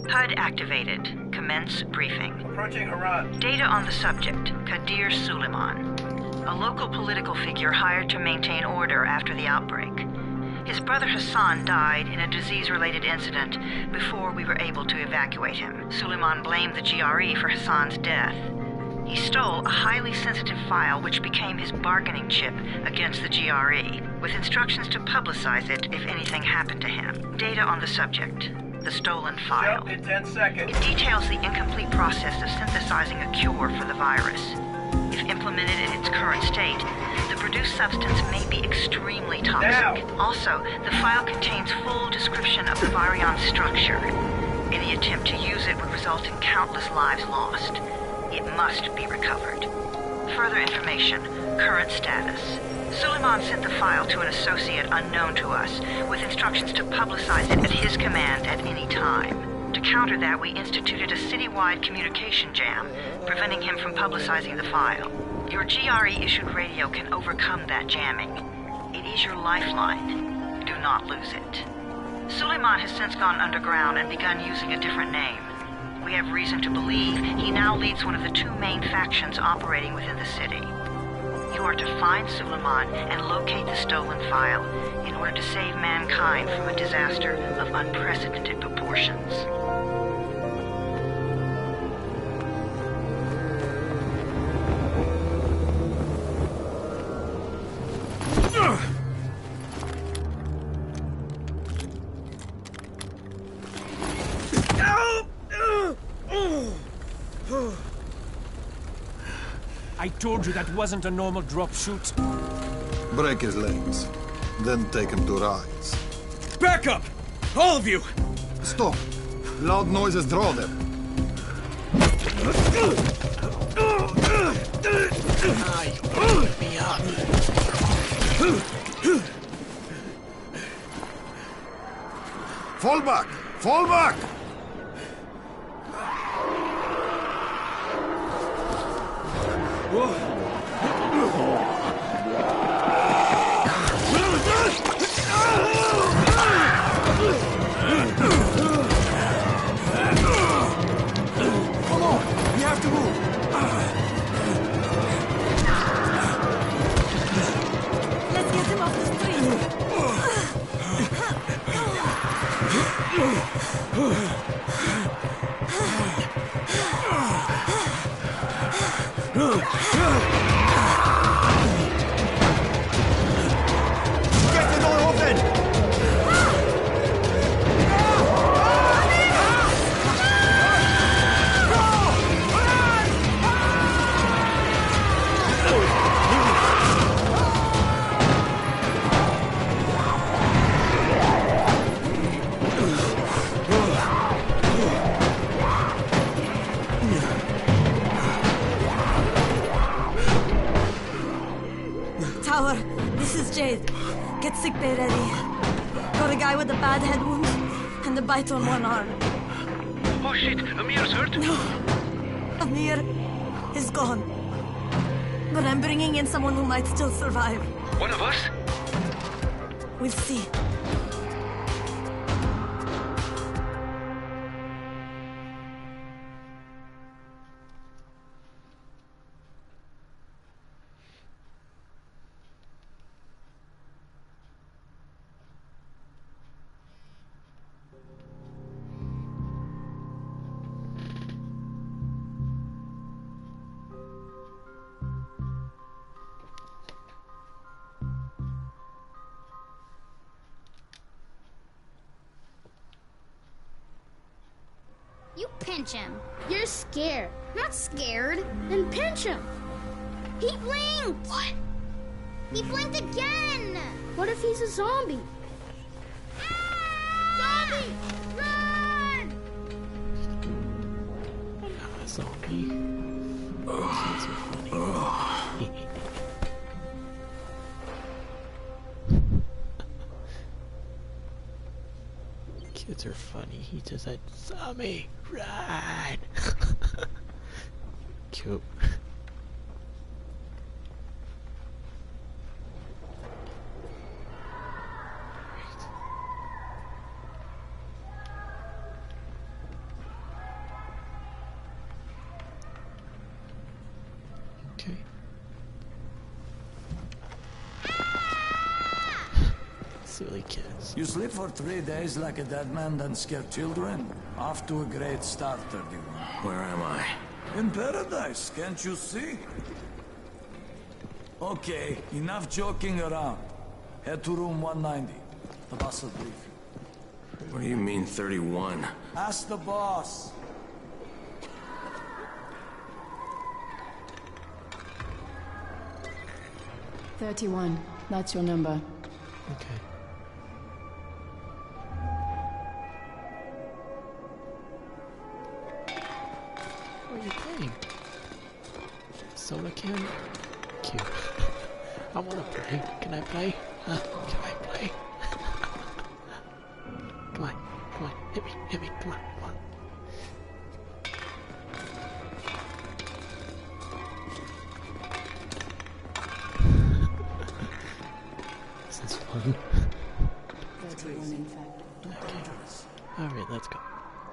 HUD activated. Commence briefing. Approaching Haran. Data on the subject, Kadir Suleiman. A local political figure hired to maintain order after the outbreak. His brother Hassan died in a disease-related incident before we were able to evacuate him. Suleiman blamed the GRE for Hassan's death. He stole a highly sensitive file which became his bargaining chip against the GRE, with instructions to publicize it if anything happened to him. Data on the subject, the stolen file. Jump in 10 seconds. It details the incomplete process of synthesizing a cure for the virus. If implemented in its current state, the produced substance may be extremely toxic. Now. Also, the file contains full description of the virion structure. Any attempt to use it would result in countless lives lost. It must be recovered. Further information, current status. Suleiman sent the file to an associate unknown to us, with instructions to publicize it at his command at any time. To counter that, we instituted a citywide communication jam, preventing him from publicizing the file. Your GRE-issued radio can overcome that jamming. It is your lifeline. Do not lose it. Suleiman has since gone underground and begun using a different name. We have reason to believe he now leads one of the two main factions operating within the city. You are to find Suleiman and locate the stolen file in order to save mankind from a disaster of unprecedented proportions. I told you that wasn't a normal drop shoot. Break his legs, then take him to rides. Back up! All of you! Stop! Loud noises draw them. Me up. Fall back! Fall back! Come on! We have to move! Let's get him off the Get the door open! tower. This is Jade. Get sickbay ready. Got a guy with a bad head wound and a bite on one arm. Oh shit, Amir's hurt? No. Amir is gone. But I'm bringing in someone who might still survive. One of us? We'll see. You pinch him. You're scared. Not scared. Then pinch him. He blinked! What? He blinked again! What if he's a zombie? Ah! Zombie! Run! Zombie. Kids are funny. Kids are funny. He just said, zombie, run! Cute. kids. You sleep for 3 days like a dead man, then scare children? Off to a great start, 31. Where am I? In paradise, can't you see? Okay, enough joking around. Head to room 190. The boss will brief you. What do you mean, 31? Ask the boss. "31. That's your number." Okay. What are you playing? Soda can? Cute. I wanna play. Can I play? Huh? Can I play? Come on. Come on. Hit me. Hit me. Come on. Come on. This is fun. 31, in fact. Alright, let's go.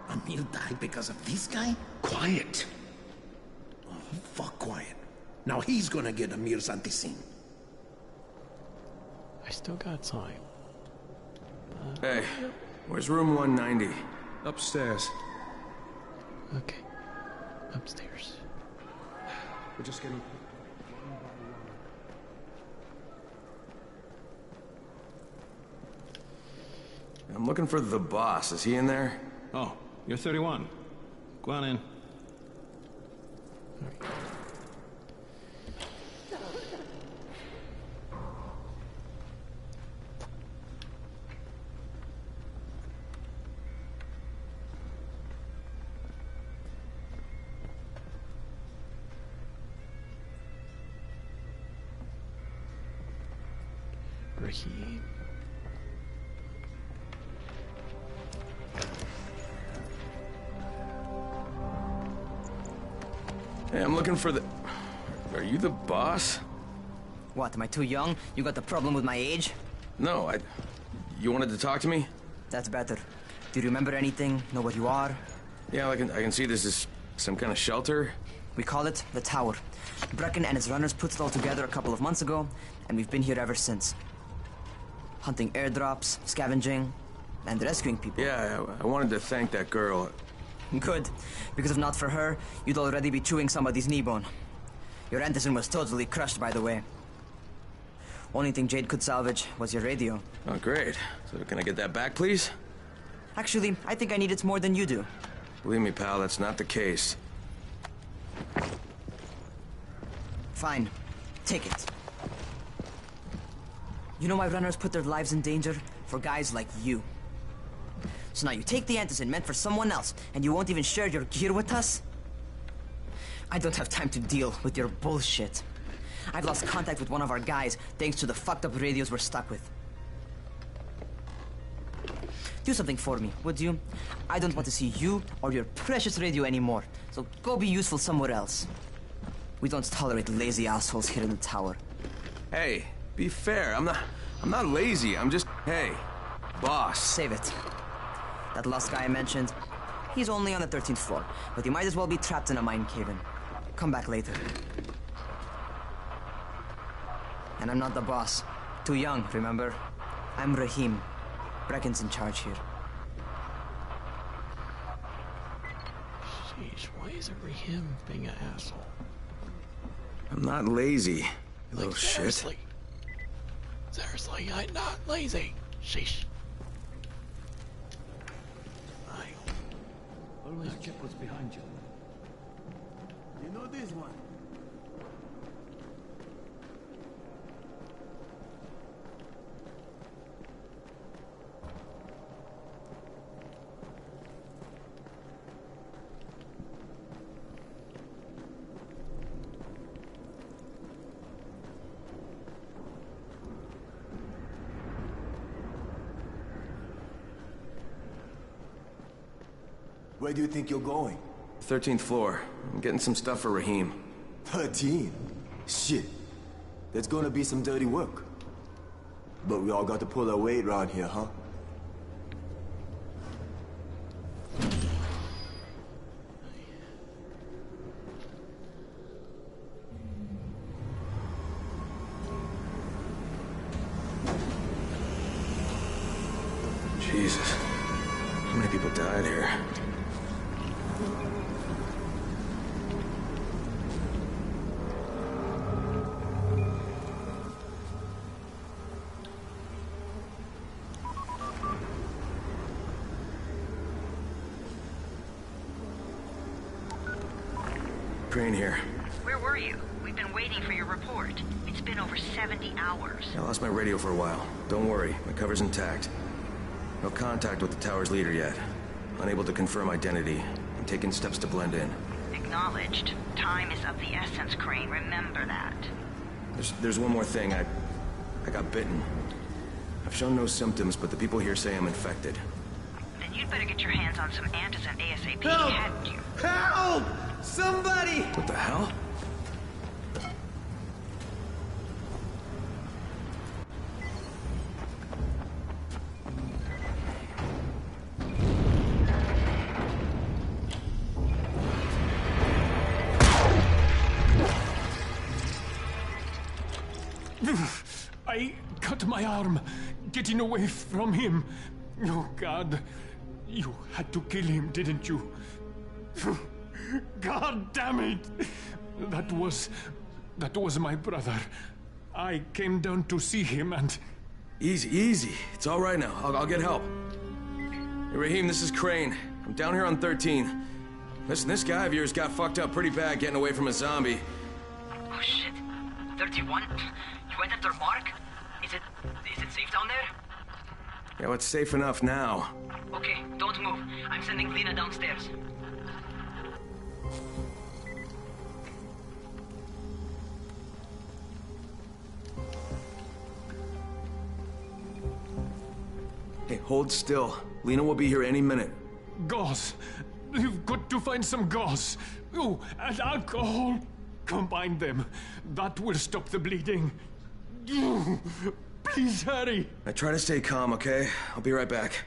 Emil died because of this guy? Quiet. Oh, fuck quiet. Now he's gonna get Amir Santisin. I still got time. Hey, where's room 190? Upstairs. Okay. Upstairs. We're just getting... I'm looking for the boss. Is he in there? Oh, you're 31. Go on in. Raheem. Hey, I'm looking for the... Are you the boss? What, am I too young? You got the problem with my age? No, You wanted to talk to me? That's better. Do you remember anything? Know what you are? Yeah, I can see this is some kind of shelter. We call it the Tower. Brecken and his runners put it all together a couple of months ago, and we've been here ever since. Hunting airdrops, scavenging, and rescuing people. Yeah, I wanted to thank that girl. Good, because if not for her, you'd already be chewing somebody's knee bone. Your Anderson was totally crushed, by the way. Only thing Jade could salvage was your radio. Oh, great. So can I get that back, please? Actually, I think I need it more than you do. Believe me, pal, that's not the case. Fine. Take it. You know why runners put their lives in danger? For guys like you. So now you take the Anderson meant for someone else, and you won't even share your gear with us? I don't have time to deal with your bullshit. I've lost contact with one of our guys thanks to the fucked up radios we're stuck with. Do something for me, would you? I don't want to see you or your precious radio anymore, so go be useful somewhere else. We don't tolerate lazy assholes here in the tower. Hey, be fair. I'm not lazy. I'm just... Hey, boss. Save it. That last guy I mentioned, he's only on the 13th floor, but he might as well be trapped in a mine cave-in. Come back later. And I'm not the boss. Too young, remember? I'm Raheem. Brecken's in charge here. Jeez, why is it him being an asshole? I'm not lazy, you Like, little seriously. shit. Seriously, I'm not lazy. Sheesh. Always check what's behind you. You know this one. Where do you think you're going? 13th floor. I'm getting some stuff for Raheem. 13? Shit. There's gonna be some dirty work. But we all got to pull our weight around here, huh? Jesus. How many people died here? Crane here. Where were you? We've been waiting for your report. It's been over 70 hours. I lost my radio for a while. Don't worry, my cover's intact. No contact with the tower's leader yet. Unable to confirm identity. I'm taking steps to blend in. Acknowledged. Time is of the essence, Crane. Remember that. There's one more thing. I got bitten. I've shown no symptoms, but the people here say I'm infected. Then you'd better get your hands on some antizin ASAP. Help! Hadn't you? Help! Somebody! What the hell? I cut my arm, getting away from him. Oh, God. You had to kill him, didn't you? God damn it! That was my brother. I came down to see him and... Easy. It's all right now. I'll get help. Hey, Rahim, this is Crane. I'm down here on 13. Listen, this guy of yours got fucked up pretty bad getting away from a zombie. Oh, shit. 31? You went after Mark? Is it safe down there? Yeah, well, it's safe enough now. Okay, don't move. I'm sending Lena downstairs. Hey, hold still. Lena will be here any minute. Gauze. You've got to find some gauze. Oh, and alcohol. Combine them. That will stop the bleeding. Please hurry. I try to stay calm, okay? I'll be right back.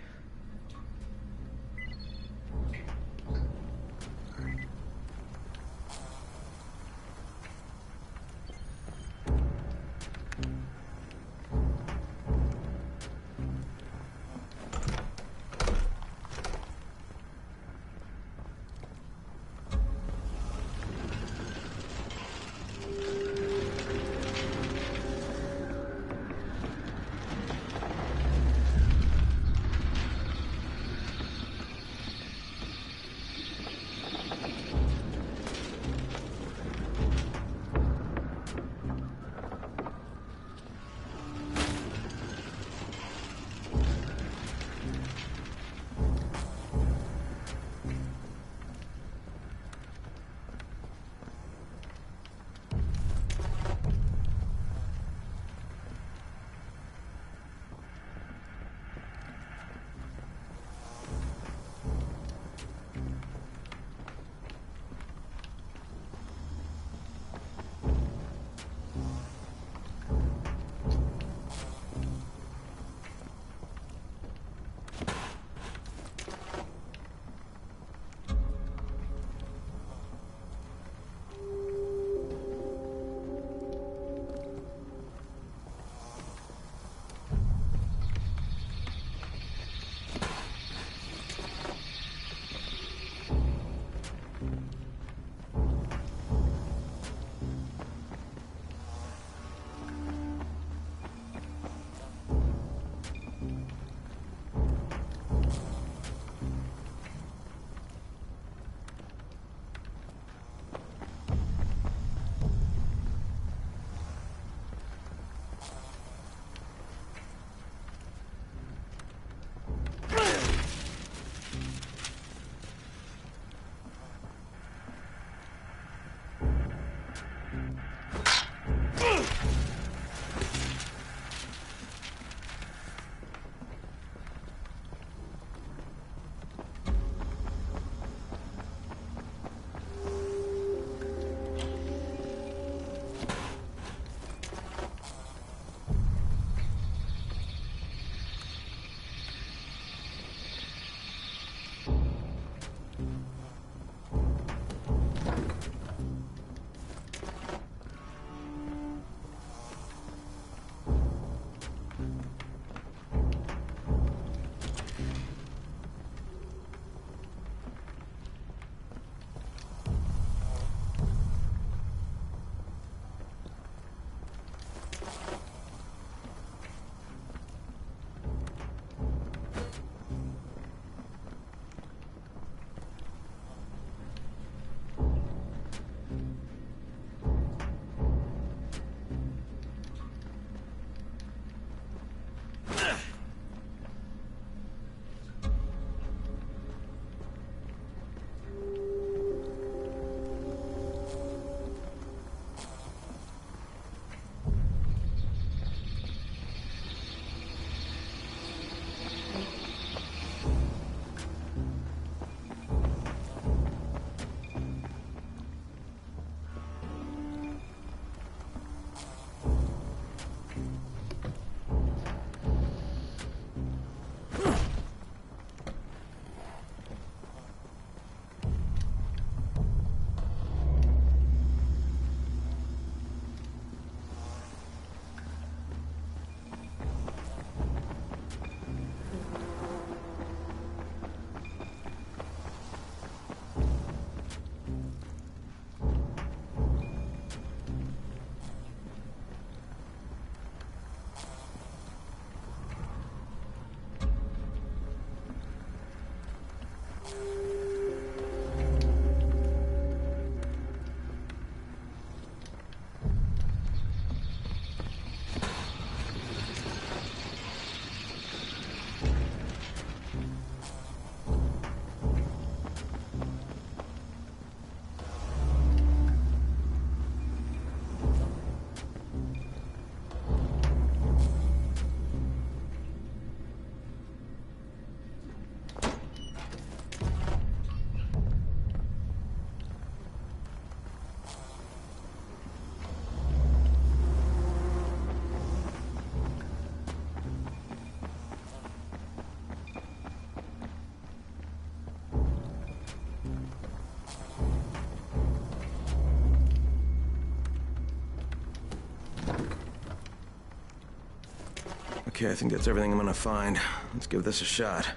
Okay, I think that's everything I'm gonna find. Let's give this a shot.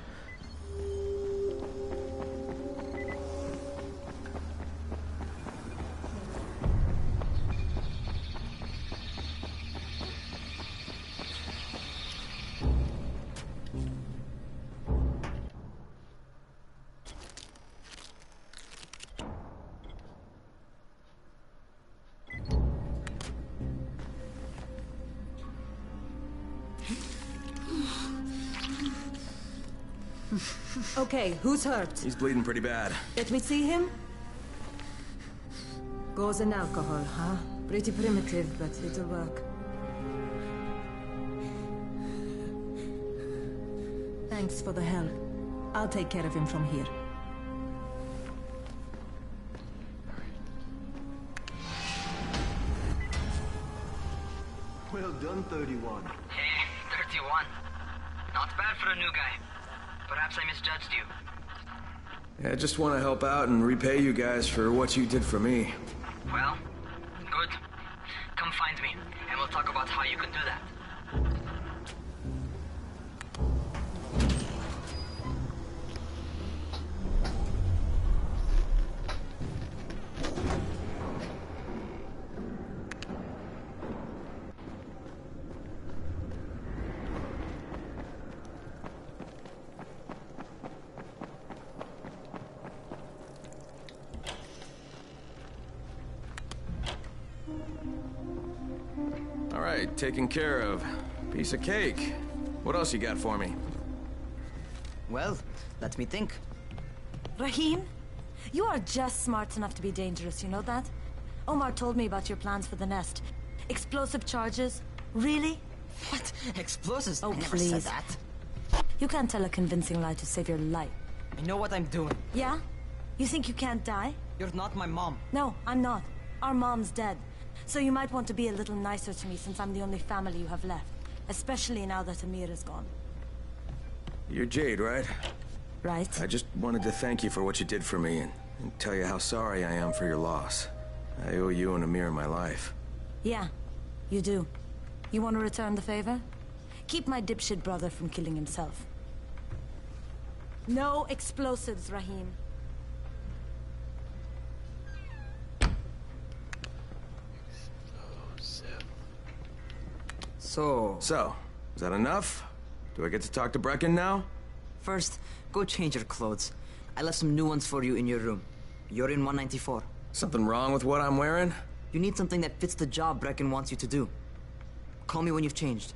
Okay, who's hurt? He's bleeding pretty bad. Let me see him. Gauze and alcohol, huh? Pretty primitive, but it'll work. Thanks for the help. I'll take care of him from here. Well done, 31. Hey, 31. Not bad for a new guy. Perhaps I misjudged you. Yeah, I just want to help out and repay you guys for what you did for me. Well, good. Come find me, and we'll talk about how you can do that. All right, taken care of. Piece of cake. What else you got for me? Well, let me think. Rahim, you are just smart enough to be dangerous, you know that? Omar told me about your plans for the nest. Explosive charges? Really? What? Explosives? Oh, I never please. said that. You can't tell a convincing lie to save your life. I know what I'm doing. Yeah? You think you can't die? You're not my mom. No, I'm not. Our mom's dead. So you might want to be a little nicer to me since I'm the only family you have left. Especially now that Amir is gone. You're Jade, right? Right. I just wanted to thank you for what you did for me and tell you how sorry I am for your loss. I owe you and Amir my life. Yeah, you do. You want to return the favor? Keep my dipshit brother from killing himself. No explosives, Rahim. So, is that enough? Do I get to talk to Brecken now? First, go change your clothes. I left some new ones for you in your room. You're in 194. Something wrong with what I'm wearing? You need something that fits the job Brecken wants you to do. Call me when you've changed.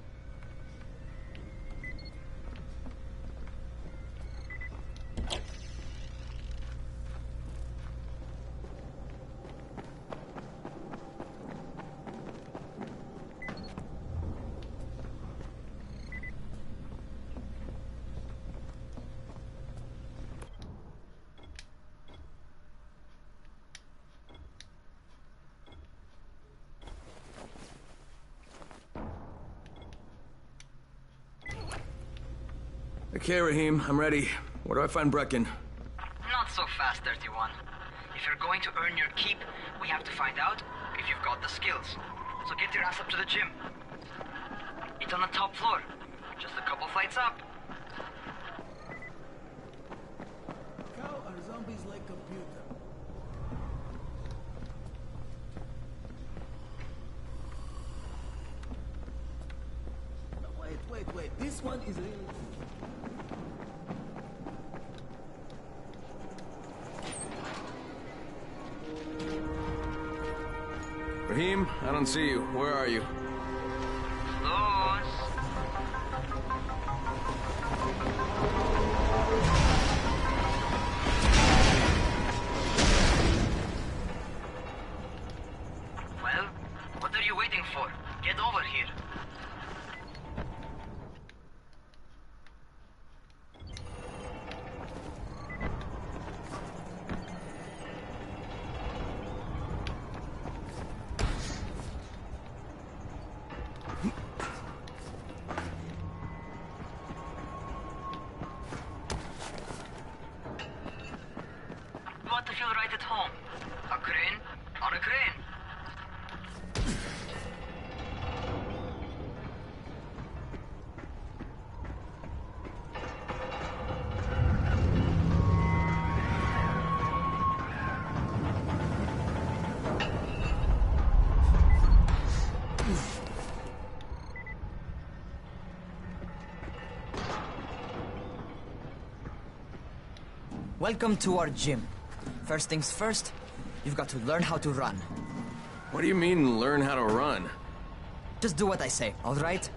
Okay, Rahim, I'm ready. Where do I find Brecken? Not so fast, 31. If you're going to earn your keep, we have to find out if you've got the skills. So get your ass up to the gym. It's on the top floor. Just a couple flights up. How are zombies like computer? Wait. This one is really... Rahim, I don't see you. Where are you? Well, what are you waiting for? Get over here. You want to feel right at home? A crane? On a crane. Welcome to our gym. First things first, you've got to learn how to run. What do you mean, learn how to run? Just do what I say, all right?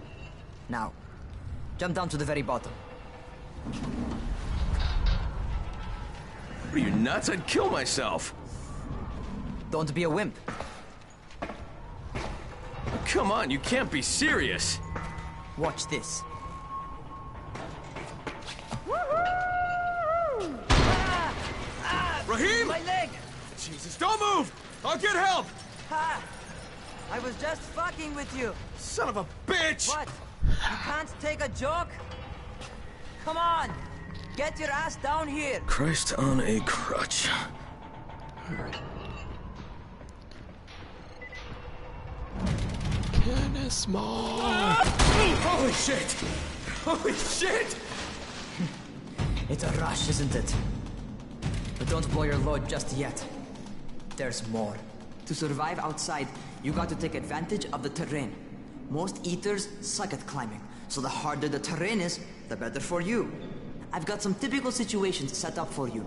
Now, jump down to the very bottom. What are you, nuts? I'd kill myself. Don't be a wimp. Come on, you can't be serious. Watch this. Raheem! My leg! Jesus, don't move! I'll get help! Ha! I was just fucking with you. Son of a bitch! What? You can't take a joke? Come on! Get your ass down here! Christ on a crutch. Kenneth Moore! Holy shit! Holy shit! It's a rush, isn't it? But don't blow your load just yet. There's more. To survive outside, you got to take advantage of the terrain. Most eaters suck at climbing, so the harder the terrain is, the better for you. I've got some typical situations set up for you.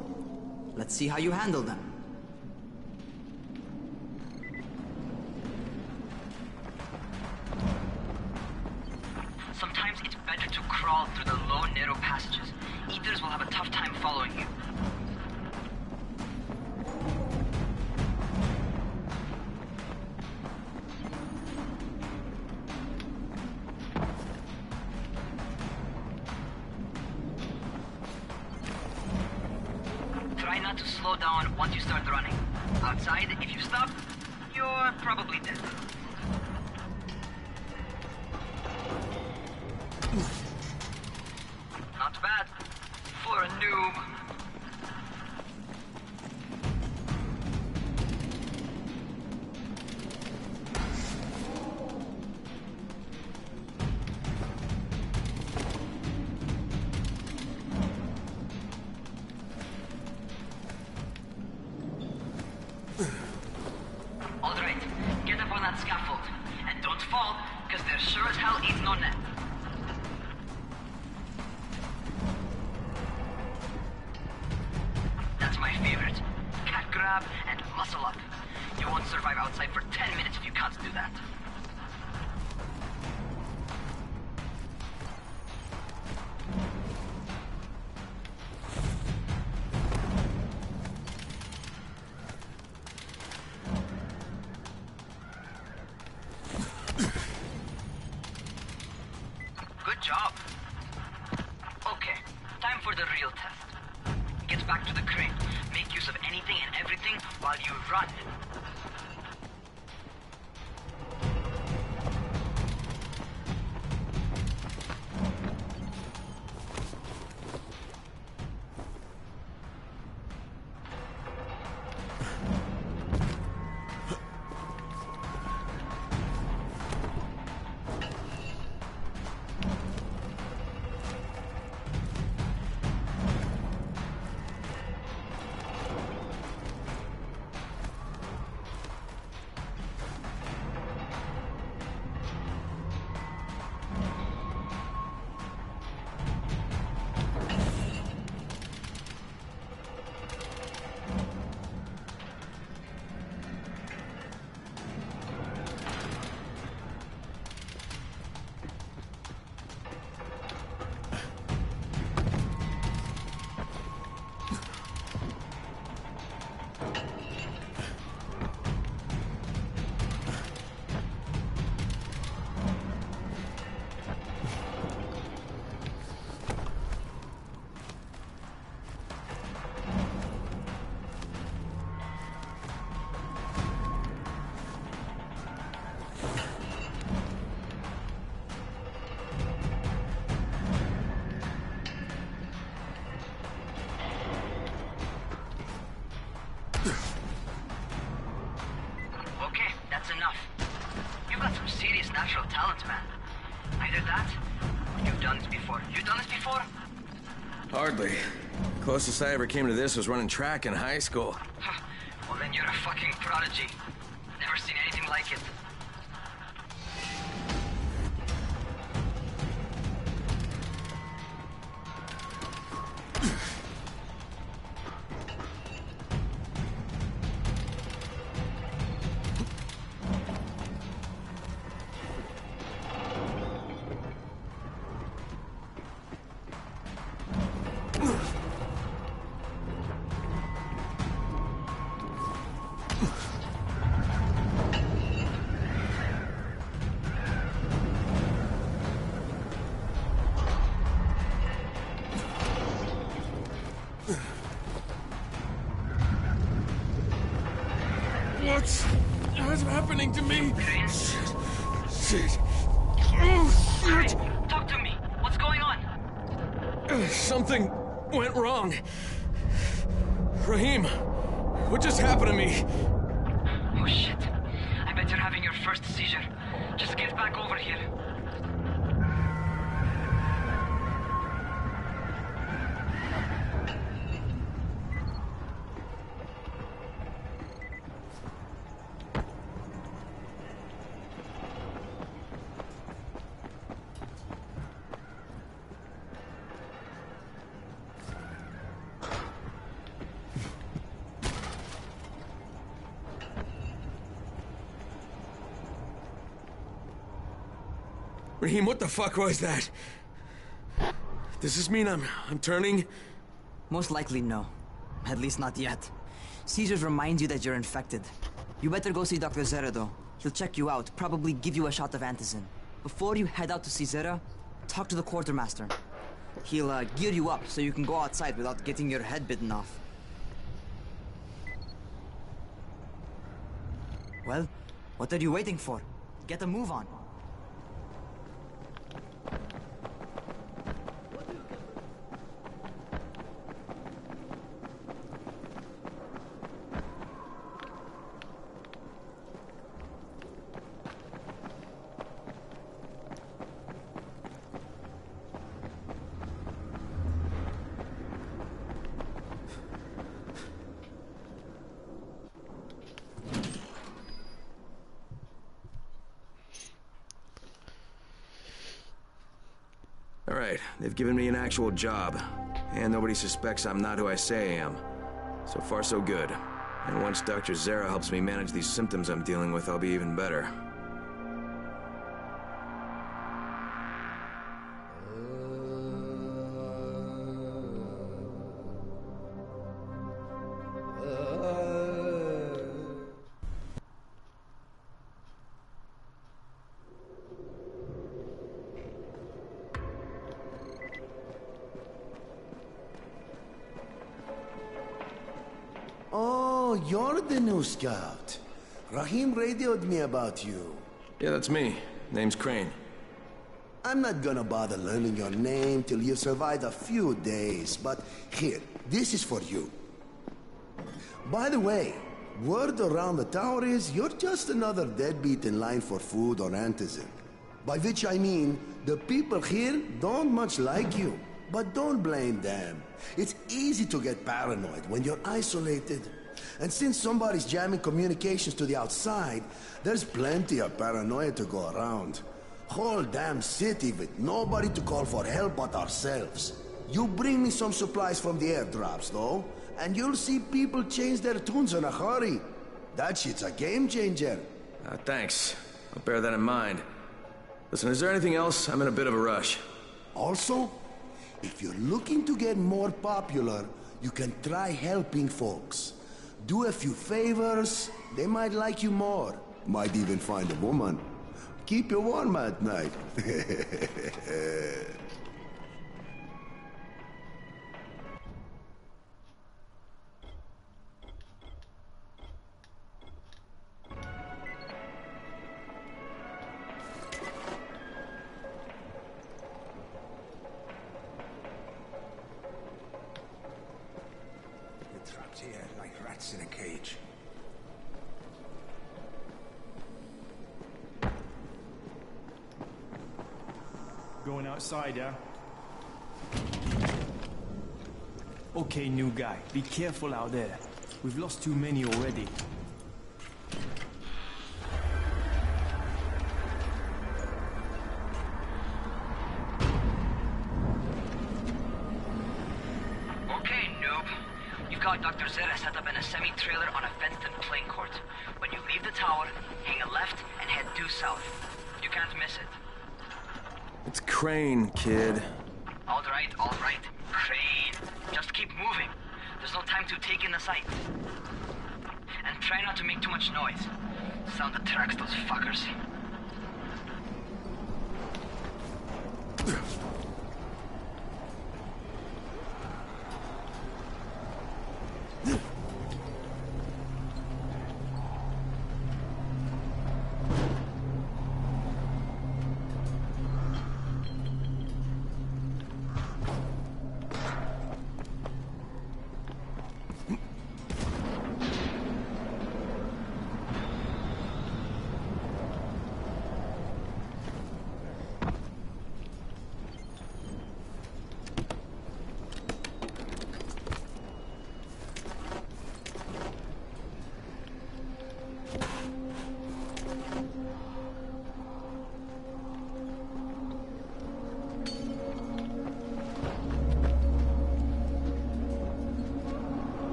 Let's see how you handle them. Sometimes it's better to crawl through the low, narrow passages. Eaters will have a tough time following you. Try not to slow down once you start running. Outside, if you stop, you're probably dead. Not bad for a noob. All right, get up on that scaffold. And don't fall, because there sure as hell is no net. That's my favorite. Cat grab and muscle up. You won't survive outside for 10 minutes if you can't do that. Good job. Okay, time for the real test. Get back to the crane. Make use of anything and everything while you run. Okay, that's enough. You've got some serious natural talent, man. Either that, or you've done this before. You've done this before? Hardly. Closest I ever came to this was running track in high school. Well, then you're a fucking prodigy. Never seen anything like it. happening to me? Shit. Shit. Oh, shit. Talk to me. What's going on? Something went wrong. Rahim, what just happened to me? Oh, shit. I bet you're having your first seizure. Just get back over here. Rahim, what the fuck was that? Does this mean I'm turning? Most likely no. At least not yet. Seizures remind you that you're infected. You better go see Dr. Zere though. He'll check you out, probably give you a shot of antizin. Before you head out to see Zere, talk to the quartermaster. He'll gear you up so you can go outside without getting your head bitten off. Well, what are you waiting for? Get a move on. All right, they've given me an actual job, and nobody suspects I'm not who I say I am. So far, so good. And once Dr. Zere helps me manage these symptoms I'm dealing with, I'll be even better. Oh, you're the new scout. Rahim radioed me about you. Yeah, that's me. Name's Crane. I'm not gonna bother learning your name till you've survived a few days, but here, this is for you. By the way, word around the tower is you're just another deadbeat in line for food or antizin. By which I mean, the people here don't much like you. But don't blame them. It's easy to get paranoid when you're isolated. And since somebody's jamming communications to the outside, there's plenty of paranoia to go around. Whole damn city with nobody to call for help but ourselves. You bring me some supplies from the airdrops, though, and you'll see people change their tunes in a hurry. That shit's a game changer. Thanks. I'll bear that in mind. Listen, is there anything else? I'm in a bit of a rush. Also, if you're looking to get more popular, you can try helping folks. Do a few favors, they might like you more. Might even find a woman. Keep you warm at night. Here like rats in a cage. Going outside, yeah? Okay, new guy. Be careful out there. We've lost too many already. Okay, noob. You've got Dr. Zere set up in a semi-trailer on a fenced-in playing court. When you leave the tower, hang a left and head due south. You can't miss it. It's Crane, kid. All right. Crane. Just keep moving. There's no time to take in the sights. And try not to make too much noise. Sound attracts those fuckers.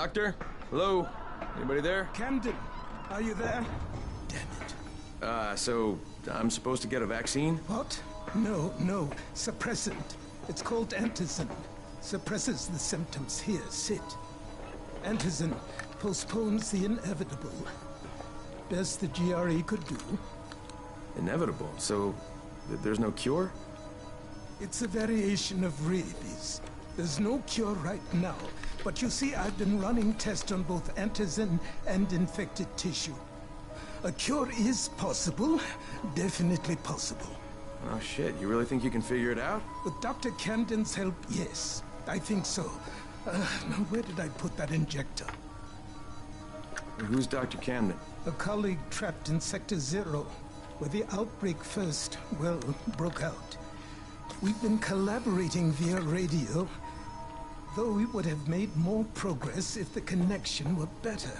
Doctor? Hello? Anybody there? Camden, are you there? So I'm supposed to get a vaccine? What? No. Suppressant. It's called antizin. Suppresses the symptoms. Here, sit. Antizin postpones the inevitable. Best the GRE could do. Inevitable? So there's no cure? It's a variation of rabies. There's no cure right now. But you see, I've been running tests on both antizin and infected tissue. A cure is possible. Definitely possible. Oh shit, you really think you can figure it out? With Dr. Camden's help, yes. I think so. Now where did I put that injector? Who's Dr. Camden? A colleague trapped in Sector Zero, where the outbreak first, well, broke out. We've been collaborating via radio, though we would have made more progress if the connection were better.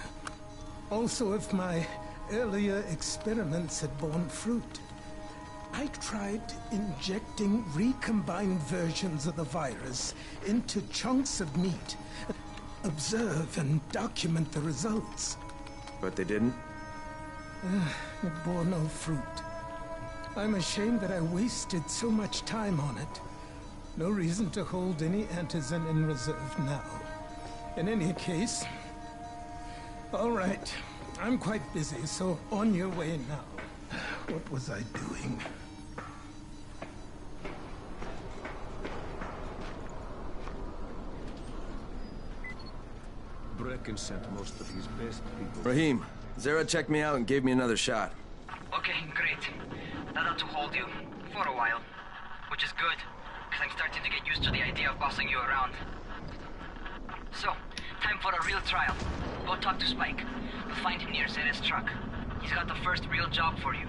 Also, if my earlier experiments had borne fruit. I tried injecting recombined versions of the virus into chunks of meat, observe and document the results. But they didn't? It bore no fruit. I'm ashamed that I wasted so much time on it. No reason to hold any antizin in reserve now. In any case, All right. I'm quite busy, so on your way now. What was I doing? Brecken sent most of his best people. Rahim, Zere checked me out and gave me another shot. Okay, great. That ought to hold you. For a while. Which is good, because I'm starting to get used to the idea of bossing you around. So, time for a real trial. Go talk to Spike. You'll find him near Zere's truck. He's got the first real job for you.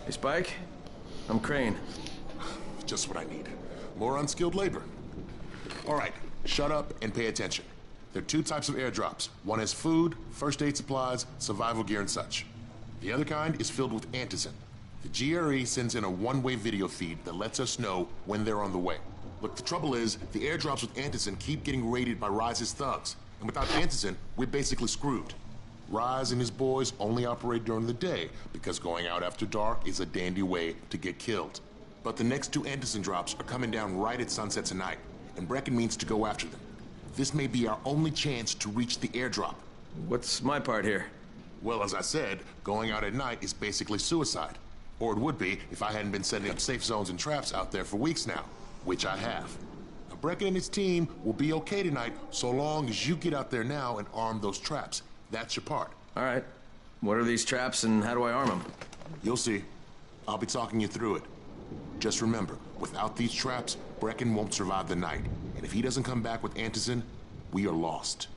Hey, Spike. I'm Crane. Just what I need. More unskilled labor. All right, shut up and pay attention. There are two types of airdrops. One has food, first aid supplies, survival gear, and such. The other kind is filled with antizin. The GRE sends in a one-way video feed that lets us know when they're on the way. Look, the trouble is, the airdrops with antizin keep getting raided by Rais's thugs. And without antizin, we're basically screwed. Rais and his boys only operate during the day because going out after dark is a dandy way to get killed. But the next two antizin drops are coming down right at sunset tonight, and Brecken means to go after them. This may be our only chance to reach the airdrop. What's my part here? Well, as I said, going out at night is basically suicide. Or it would be if I hadn't been setting up safe zones and traps out there for weeks now, which I have. Now, Brecken and his team will be okay tonight so long as you get out there now and arm those traps. That's your part. All right. What are these traps and how do I arm them? You'll see. I'll be talking you through it. Just remember, without these traps, Brecken won't survive the night. And if he doesn't come back with antizin, we are lost.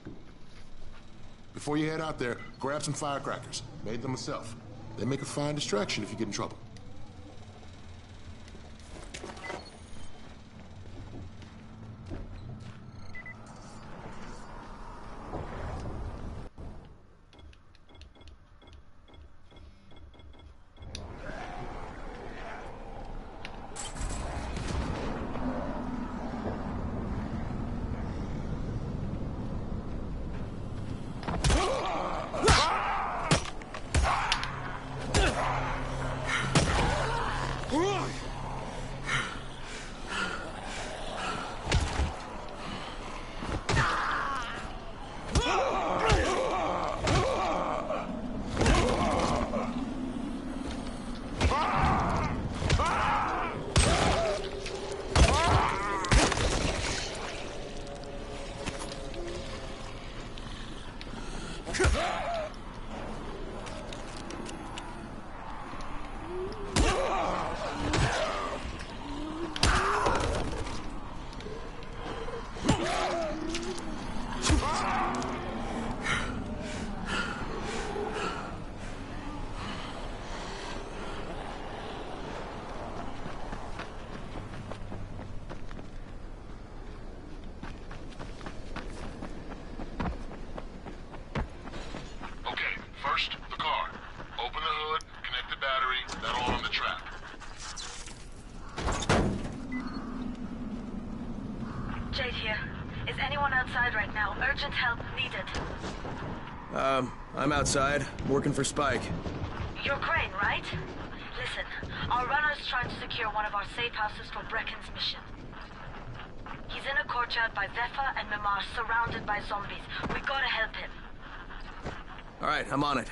Before you head out there, grab some firecrackers. Made them myself. They make a fine distraction if you get in trouble. I'm outside, working for Spike. You're Crane, right? Listen, our runner's trying to secure one of our safe houses for Brecken's mission. He's in a courtyard by Vefa and Mimar, surrounded by zombies. We gotta help him. Alright, I'm on it.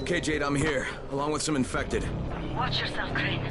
Okay, Jade, I'm here, along with some infected. Watch yourself, Crane.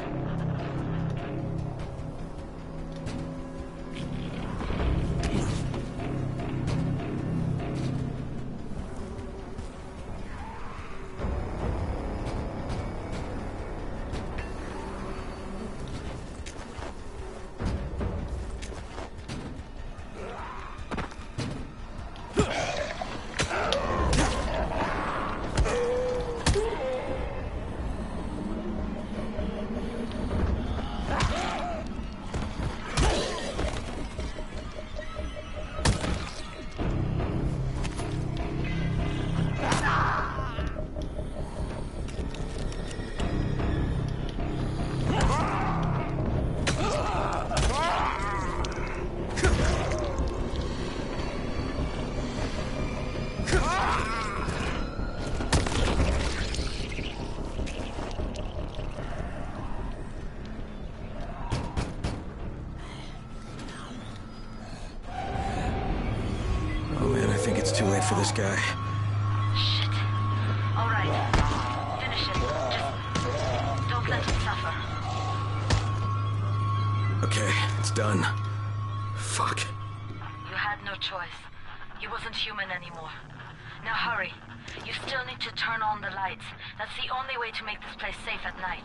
Too late for this guy. Shit. All right. Finish it. Just don't let him suffer. Okay, it's done. Fuck. You had no choice. He wasn't human anymore. Now hurry. You still need to turn on the lights. That's the only way to make this place safe at night.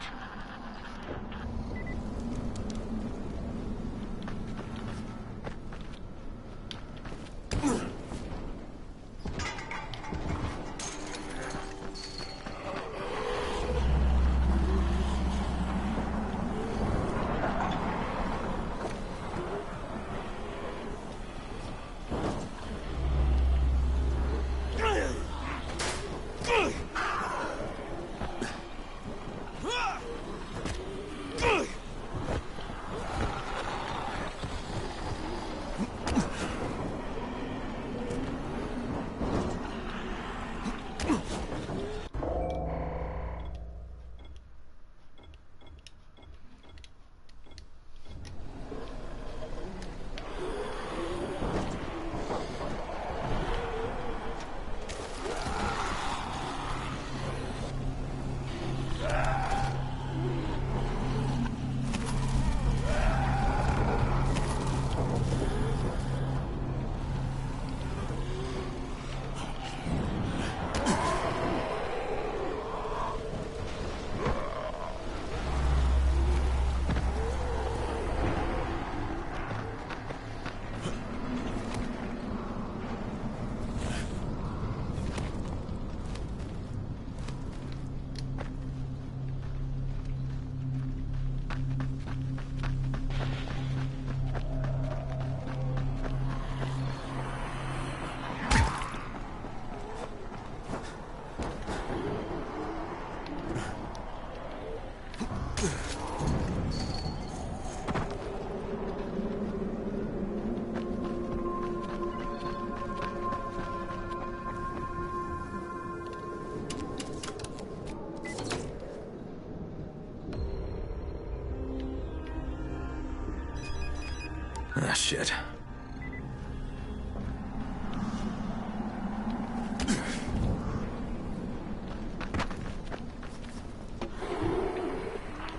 Ah, shit.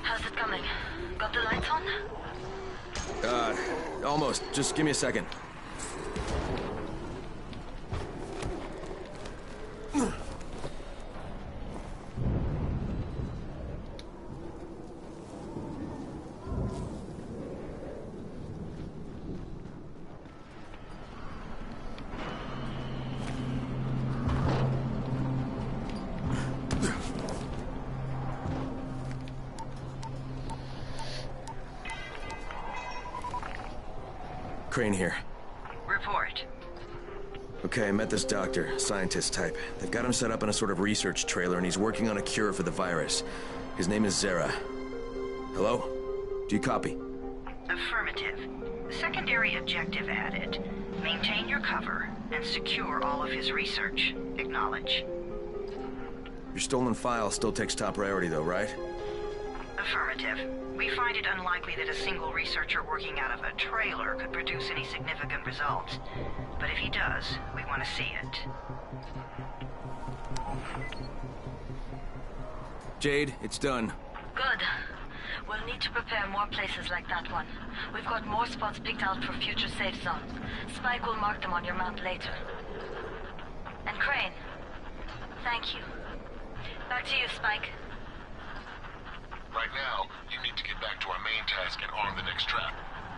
How's it coming? Got the lights on? Almost. Just give me a second. Crane here. Report. Okay, I met this doctor, scientist type. They've got him set up in a sort of research trailer, and he's working on a cure for the virus. His name is Zere. Hello? Do you copy? Affirmative. Secondary objective added. Maintain your cover and secure all of his research. Acknowledge. Your stolen file still takes top priority, though, right? Affirmative. We find it unlikely that a single researcher working out of a trailer could produce any significant results. But if he does, we want to see it. Jade, it's done. Good. We'll need to prepare more places like that one. We've got more spots picked out for future safe zones. Spike will mark them on your map later. And Crane, thank you. Back to you, Spike. Right now, you need to get back to our main task and arm the next trap.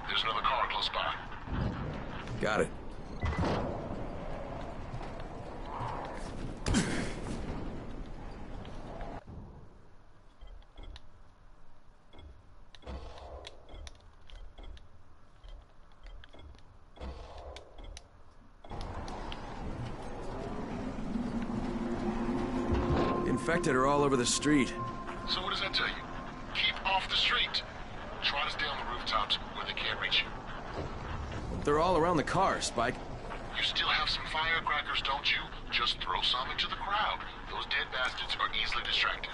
There's another car close by. Got it. Infected are all over the street. So what does that tell you? Keep off the street. Try to stay on the rooftops where they can't reach you. They're all around the car, Spike. You still have some firecrackers, don't you? Just throw some into the crowd. Those dead bastards are easily distracted.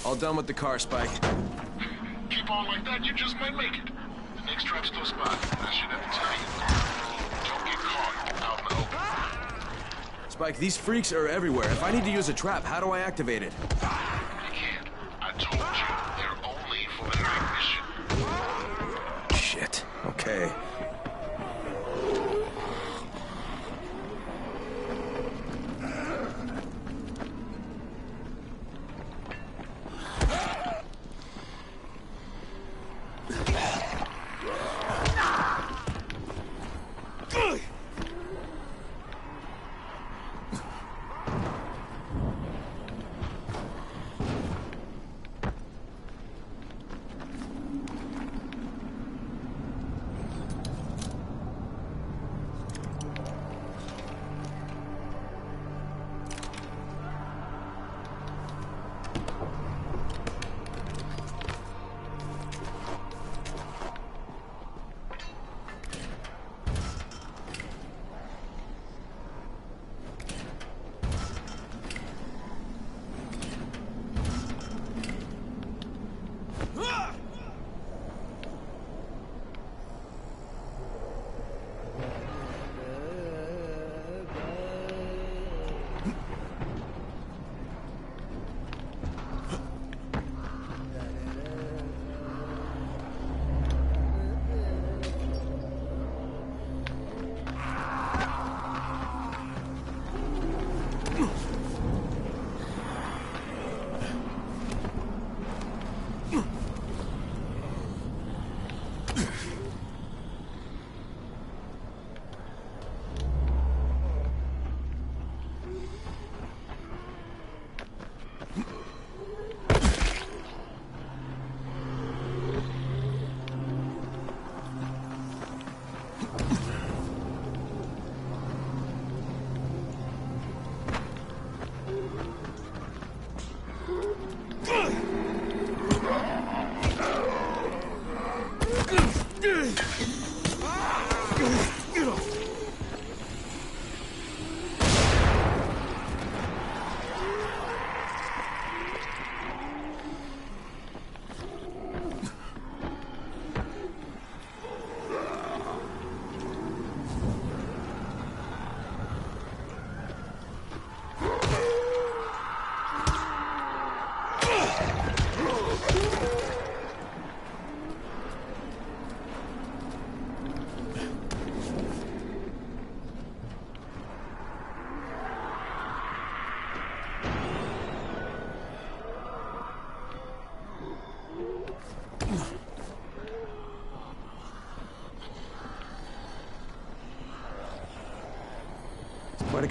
All done with the car, Spike. Keep on like that, you just might make it. The next trap's close by. I should have to tell you. Don't get caught out in the open. Spike, these freaks are everywhere. If I need to use a trap, how do I activate it? You can't. I told you, they're only for the night mission. Shit. Okay.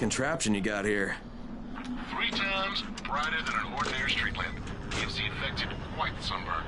contraption you got here? 3 times brighter than an ordinary street lamp. Gives the infected quite the sunburn.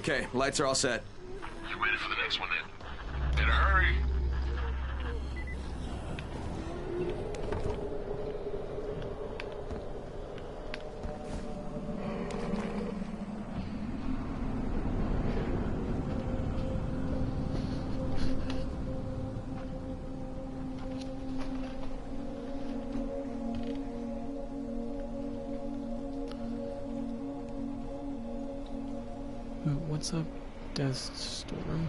Okay, lights are all set. You ready for the next one then? Better hurry. What's up, Desert Storm?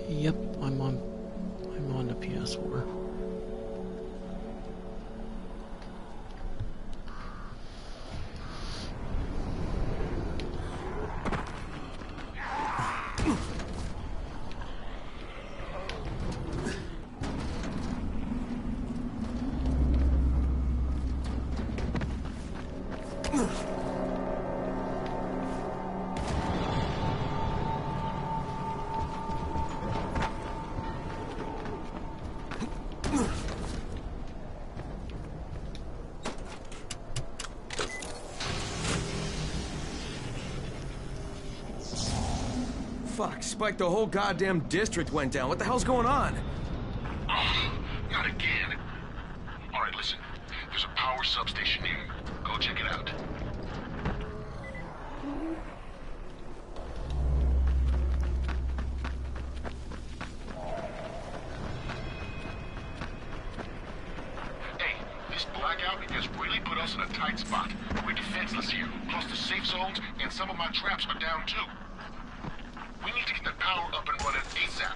Yep, I'm on the PS4. Fuck, Spike, the whole goddamn district went down. What the hell's going on? Oh, not again. All right, listen. There's a power substation here. Go check it out. Hey, this blackout has really put us in a tight spot. We're defenseless here. Plus the safe zones and some of my traps are down too. We need to get the power up and running ASAP.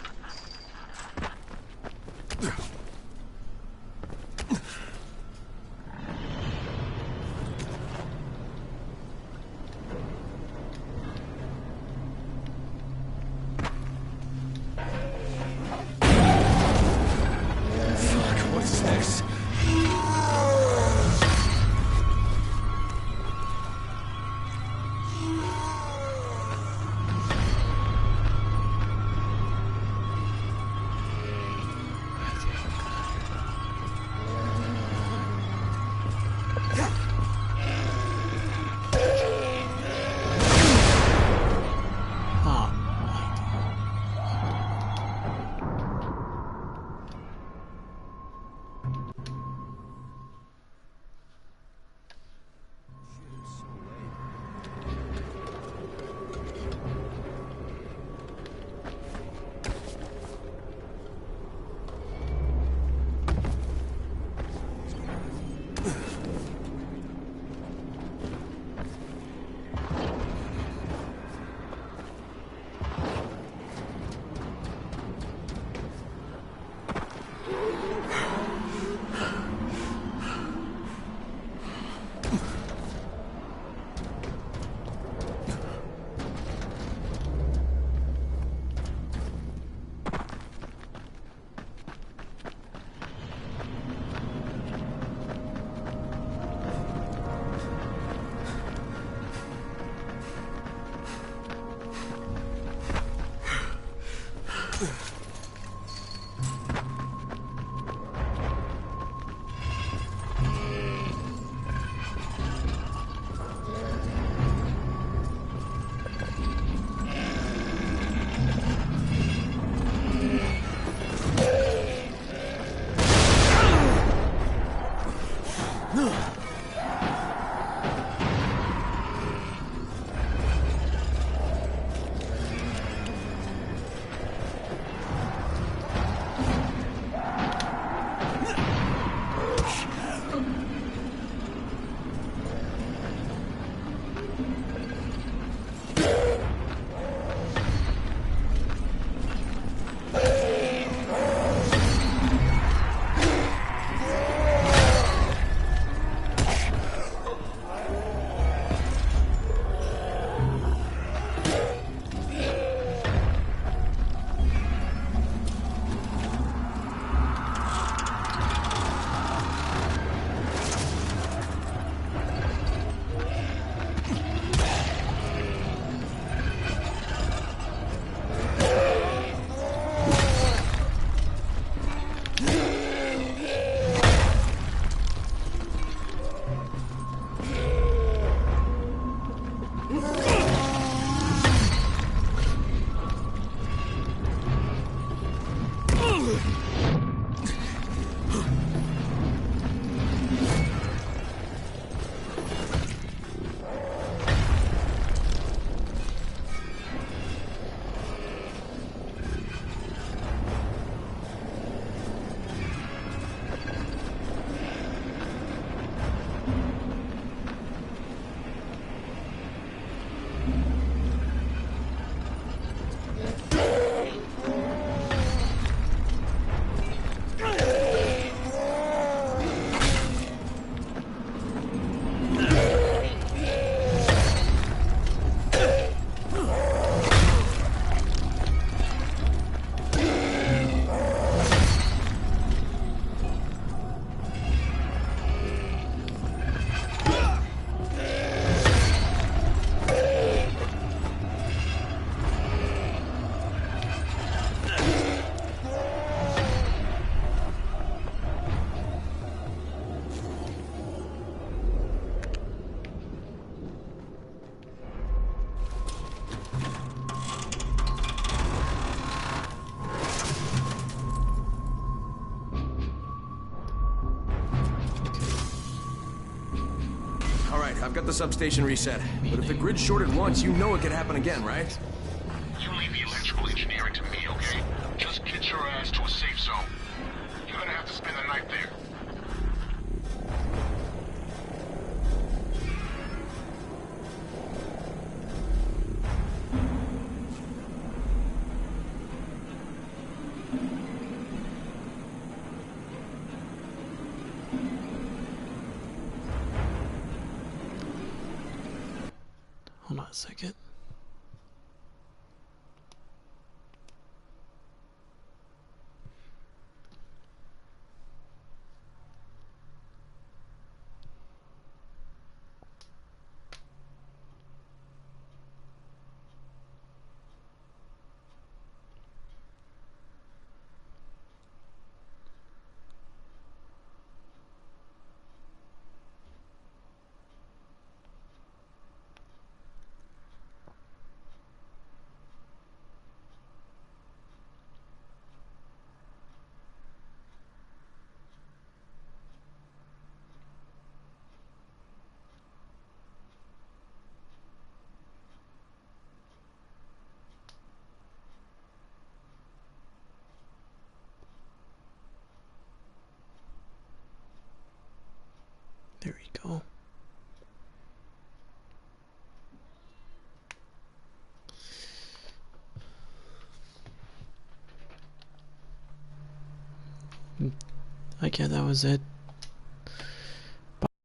Fuck, what's this? got the substation reset. But if the grid shorted once, you know it could happen again, right? You leave the electrical engineering to me, okay? Just get your ass to a safe zone. You're gonna have to spend the night there. Hold on a second. There we go. Okay, that was it.